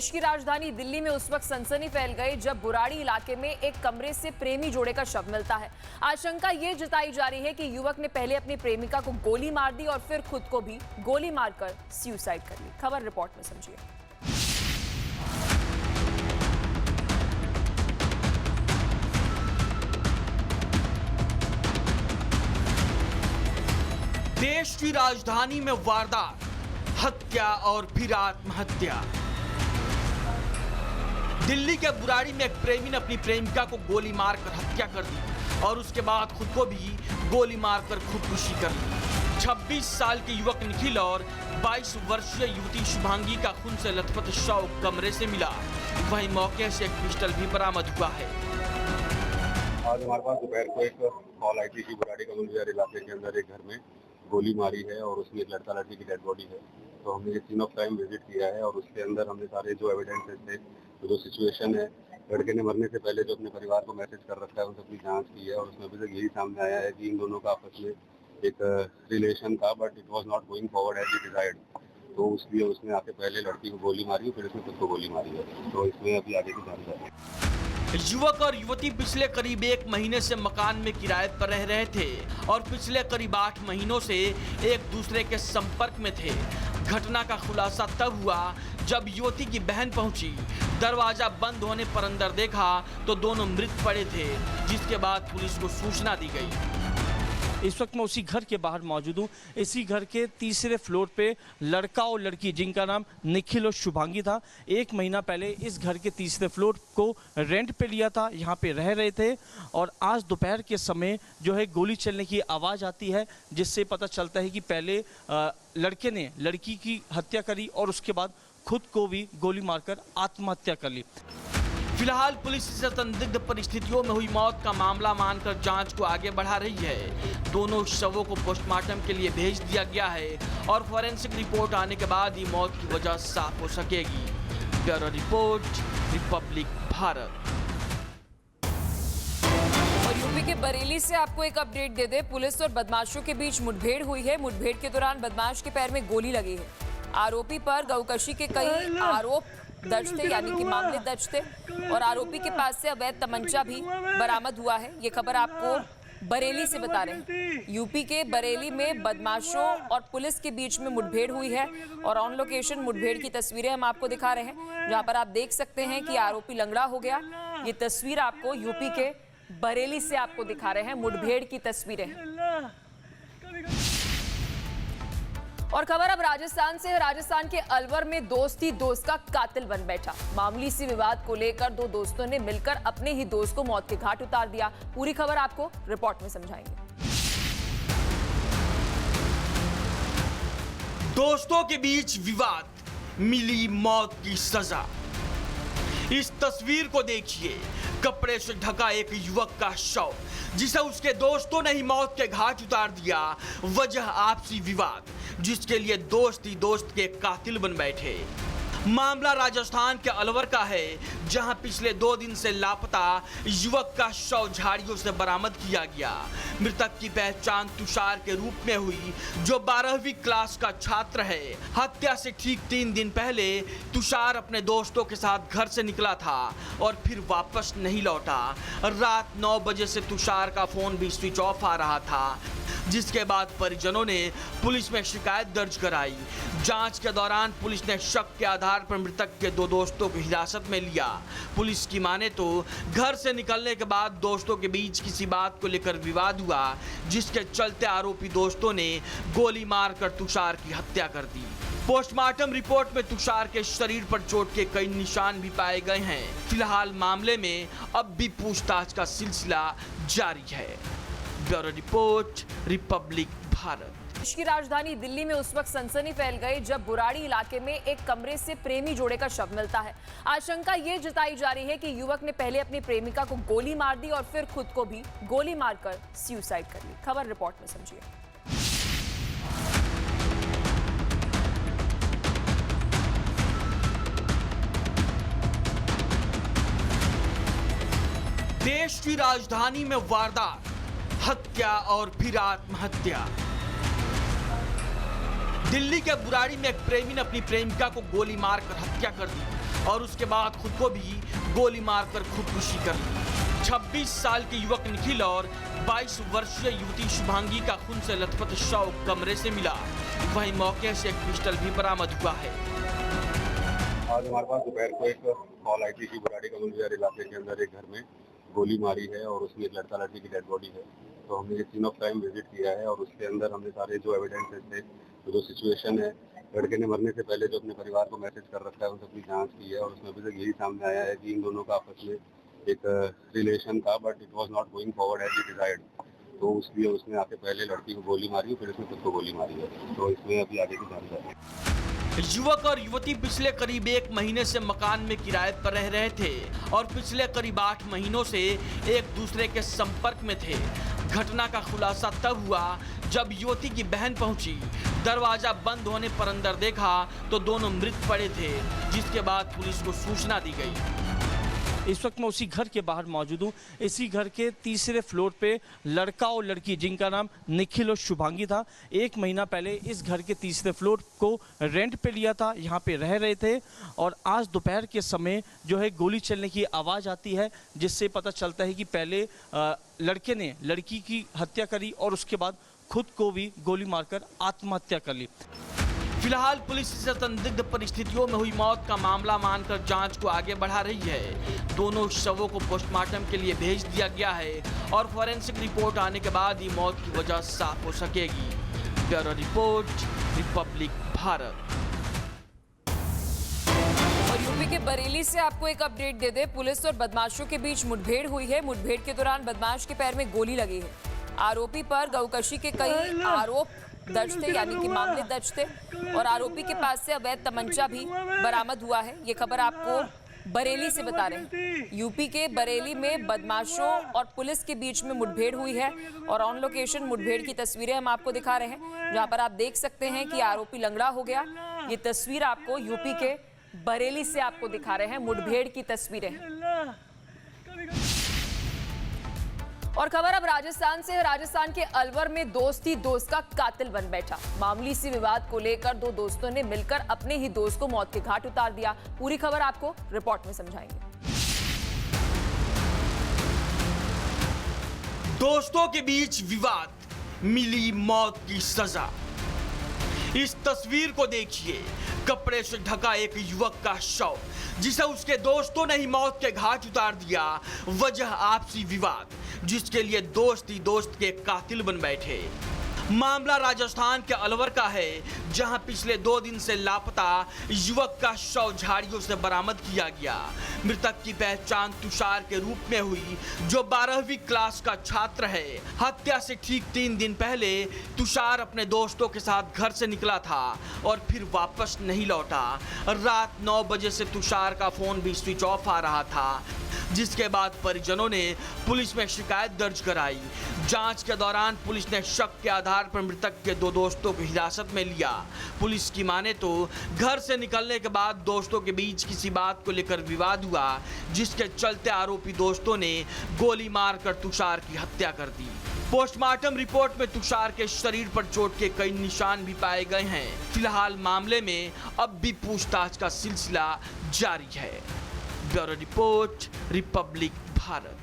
देश की राजधानी दिल्ली में उस वक्त सनसनी फैल गई जब बुराड़ी इलाके में एक कमरे से प्रेमी जोड़े का शव मिलता है। आशंका ये जताई जा रही है कि युवक ने पहले अपनी प्रेमिका को गोली मार दी और फिर खुद को भी गोली मारकर सुसाइड कर ली। खबर रिपोर्ट में समझिए। देश की राजधानी में वारदात, हत्या और फिर आत्महत्या। दिल्ली के बुराड़ी में एक प्रेमी ने अपनी प्रेमिका को गोली मारकर हत्या कर दी और उसके बाद खुद को भी गोली मारकर खुदकुशी कर ली। 26 साल के युवक निखिल और 22 वर्षीय युवती शुभांगी का खून से लथपथ शव कमरे से मिला। वहीं मौके से एक पिस्टल भी बरामद हुआ है। आज हमारे पास दोपहर को एक कॉल आई थी कि बुराड़ी कॉलोनी इलाके के अंदर एक घर में गोली मारी है और उसमें एक लड़का लड़की की डेड बॉडी है। तो हमने ये सीन ऑफ क्राइम विजिट किया है और उसके अंदर हमने सारे जो एविडेंसेस थे, जो सिचुएशन है, लड़के ने मरने से पहले जो अपने परिवार को मैसेज कर रखा है, उन सबकी जांच की है और उसमें अभी तक यही सामने आया है कि इन दोनों का आपस में एक रिलेशन था, but it was not going forward as he desired. तो इसलिए उसने आके पहले लड़की को गोली मारी, फिर उसने खुद को गोली मारी है। तो इसमें अभी आगे की जानकारी है। युवक और युवती पिछले करीब 1 महीने से मकान में किराए पर रह रहे थे और पिछले करीब 8 महीनों से एक दूसरे के संपर्क में थे। घटना का खुलासा तब हुआ जब युवती की बहन पहुंची। दरवाजा बंद होने पर अंदर देखा तो दोनों मृत पड़े थे, जिसके बाद पुलिस को सूचना दी गई। इस वक्त मैं उसी घर के बाहर मौजूद हूँ। इसी घर के तीसरे फ्लोर पे लड़का और लड़की, जिनका नाम निखिल और शुभांगी था, 1 महीना पहले इस घर के तीसरे फ्लोर को रेंट पे लिया था, यहाँ पे रह रहे थे। और आज दोपहर के समय जो है गोली चलने की आवाज़ आती है, जिससे पता चलता है कि पहले लड़के ने लड़की की हत्या करी और उसके बाद खुद को भी गोली मारकर आत्महत्या कर ली। फिलहाल पुलिस इसे संदिग्ध परिस्थितियों में हुई मौत का मामला मानकर जांच को आगे बढ़ा रही है। दोनों शवों को पोस्टमार्टम के लिए भेज दिया गया है और फॉरेंसिक रिपोर्ट आने के बाद ही मौत की वजह साफ हो सकेगी। Bureau report, Republic Bharat. और यूपी के बरेली से आपको एक अपडेट दे दे। पुलिस और बदमाशों के बीच मुठभेड़ हुई है। मुठभेड़ के दौरान बदमाश के पैर में गोली लगी है। आरोपी पर गौकशी के कई आरोप दर्ज थे, यानी कि मामले दर्ज थे, और आरोपी के पास से अवैध तमंचा भी बरामद हुआ है। ये खबर आपको बरेली से बता रहे हैं। यूपी के बरेली में बदमाशों और पुलिस के बीच में मुठभेड़ हुई है और ऑन लोकेशन मुठभेड़ की तस्वीरें हम आपको दिखा रहे हैं, जहां पर आप देख सकते हैं कि आरोपी लंगड़ा हो गया। ये तस्वीर आपको यूपी के बरेली से आपको दिखा रहे हैं, मुठभेड़ की तस्वीरें। और खबर अब राजस्थान से है। राजस्थान के अलवर में दोस्त ही दोस्त का कातिल बन बैठा। मामूली सी विवाद को लेकर 2 दोस्तों ने मिलकर अपने ही दोस्त को मौत के घाट उतार दिया। पूरी खबर आपको रिपोर्ट में समझाएंगे। दोस्तों के बीच विवाद, मिली मौत की सजा। इस तस्वीर को देखिए। कपड़े से ढका एक युवक का शव, जिसे उसके दोस्तों ने ही मौत के घाट उतार दिया। वजह आपसी विवाद, जिसके लिए दोस्त ही दोस्त के कातिल बन बैठे। मामला राजस्थान के अलवर का है, जहां पिछले 2 दिन से लापता युवक का शव झाड़ियों से बरामद किया गया। मृतक की पहचान तुषार के रूप में हुई, जो 12वीं क्लास का छात्र है। हत्या से ठीक 3 दिन पहले तुषार अपने दोस्तों के साथ घर से निकला था और फिर वापस नहीं लौटा। रात 9 बजे से तुषार का फोन भी स्विच ऑफ आ रहा था, जिसके बाद परिजनों ने पुलिस में शिकायत दर्ज कराई। जांच के दौरान पुलिस ने शक के आधार पर मृतक के 2 दोस्तों को हिरासत में लिया। पुलिस की माने तो घर से निकलने के बाद दोस्तों के बीच किसी बात को लेकर विवाद हुआ, जिसके चलते आरोपी दोस्तों ने गोली मारकर तुषार की हत्या कर दी। पोस्टमार्टम रिपोर्ट में तुषार के शरीर पर चोट के कई निशान भी पाए गए हैं। फिलहाल मामले में अब भी पूछताछ का सिलसिला जारी है। Bureau report, Republic Bharat. देश की राजधानी दिल्ली में उस वक्त सनसनी फैल गई जब बुराड़ी इलाके में एक कमरे से प्रेमी जोड़े का शव मिलता है। आशंका ये जताई जा रही है कि युवक ने पहले अपनी प्रेमिका को गोली मार दी और फिर खुद को भी गोली मारकर सुसाइड कर ली। खबर रिपोर्ट में समझिए। देश की राजधानी में वारदात, हत्या और फिर आत्महत्या। दिल्ली के बुराड़ी में एक प्रेमी ने अपनी प्रेमिका को गोली मारकर हत्या कर दी और उसके बाद खुद को भी गोली मारकर खुदकुशी कर ली। 26 साल के युवक निखिल और 22 वर्षीय युवती शुभांगी का खून से लथपथ शव कमरे से मिला। वहीं मौके से एक पिस्टल भी बरामद हुआ है। आज हमारे पास दोपहर को एक कॉल आई थी कि बुराड़ी कॉलोनी बाजार इलाके के अंदर एक घर में गोली मारी है और उसमें एक लड़का लड़की की डेड बॉडी है। तो हमने ये सीन ऑफ क्राइम विजिट किया है और उसके अंदर हमने सारे जो एविडेंसेस थे, जो सिचुएशन है, लड़के ने मरने से पहले जो अपने परिवार को मैसेज कर रखा है, उन सबकी जांच की है और उसमें अभी तक यही सामने आया है कि इन दोनों का आपस में एक रिलेशन था, but it was not going forward as he desired. तो इसलिए उसने आके पहले लड़की को गोली मारी, फिर उसने खुद को गोली मारी है। तो इसमें अभी आगे की जांच है। युवक और युवती पिछले करीब 1 महीने से मकान में किराए पर रह रहे थे और पिछले करीब 8 महीनों से एक दूसरे के संपर्क में थे। घटना का खुलासा तब हुआ जब युवती की बहन पहुंची। दरवाजा बंद होने पर अंदर देखा तो दोनों मृत पड़े थे, जिसके बाद पुलिस को सूचना दी गई। इस वक्त मैं उसी घर के बाहर मौजूद हूँ। इसी घर के तीसरे फ्लोर पे लड़का और लड़की, जिनका नाम निखिल और शुभांगी था, 1 महीना पहले इस घर के तीसरे फ्लोर को रेंट पे लिया था, यहाँ पे रह रहे थे। और आज दोपहर के समय जो है गोली चलने की आवाज़ आती है, जिससे पता चलता है कि पहले लड़के ने लड़की की हत्या करी और उसके बाद खुद को भी गोली मारकर आत्महत्या कर ली। फिलहाल पुलिस इसे संदिग्ध परिस्थितियों में हुई मौत का मामला मानकर जांच को आगे बढ़ा रही है। दोनों शवों को पोस्टमार्टम के लिए भेज दिया गया है और फॉरेंसिक रिपोर्ट आने के बाद ही मौत की वजह साफ हो सकेगी। Bureau report, Republic Bharat. और यूपी के बरेली से आपको एक अपडेट दे दे, पुलिस और बदमाशों के बीच मुठभेड़ हुई है। मुठभेड़ के दौरान बदमाश के पैर में गोली लगी है। आरोपी पर गौकशी के कई आरोप दर्ज थे, यानी कि मामले दर्ज थे, और आरोपी के पास से अवैध तमंचा भी बरामद हुआ है। ये खबर आपको बरेली से बता रहे हैं। यूपी के बरेली में बदमाशों और पुलिस के बीच में मुठभेड़ हुई है और ऑन लोकेशन मुठभेड़ की तस्वीरें हम आपको दिखा रहे हैं, जहां पर आप देख सकते हैं कि आरोपी लंगड़ा हो गया। ये तस्वीर आपको यूपी के बरेली से आपको दिखा रहे हैं, मुठभेड़ की तस्वीरें हैं। और खबर अब राजस्थान से है। राजस्थान के अलवर में दोस्त ही दोस्त का कातिल बन बैठा। मामूली सी विवाद को लेकर 2 दोस्तों ने मिलकर अपने ही दोस्त को मौत के घाट उतार दिया। पूरी खबर आपको रिपोर्ट में समझाएंगे। दोस्तों के बीच विवाद, मिली मौत की सजा। इस तस्वीर को देखिए, कपड़े से ढका एक युवक का शव, जिसे उसके दोस्तों ने ही मौत के घाट उतार दिया। वजह आपसी विवाद, जिसके लिए दोस्त ही दोस्त के कातिल बन बैठे। मामला राजस्थान के अलवर का है, जहां पिछले 2 दिन से लापता युवक का शव झाड़ियों से बरामद किया गया। मृतक की पहचान तुषार के रूप में हुई, जो 12वीं क्लास का छात्र है। हत्या से ठीक 3 दिन पहले तुषार अपने दोस्तों के साथ घर से निकला था और फिर वापस नहीं लौटा। रात 9 बजे से तुषार का फोन भी स्विच ऑफ आ रहा था, जिसके बाद परिजनों ने पुलिस में शिकायत दर्ज कराई। जांच के दौरान पुलिस ने शक के आधार पर मृतक के 2 दोस्तों को हिरासत में लिया। पुलिस की माने तो घर से निकलने के बाद दोस्तों के बीच किसी बात को लेकर विवाद हुआ, जिसके चलते आरोपी दोस्तों ने गोली मारकर तुषार की हत्या कर दी। पोस्टमार्टम रिपोर्ट में तुषार के शरीर पर चोट के कई निशान भी पाए गए हैं। फिलहाल मामले में अब भी पूछताछ का सिलसिला जारी है। Bureau report, Republic Bharat.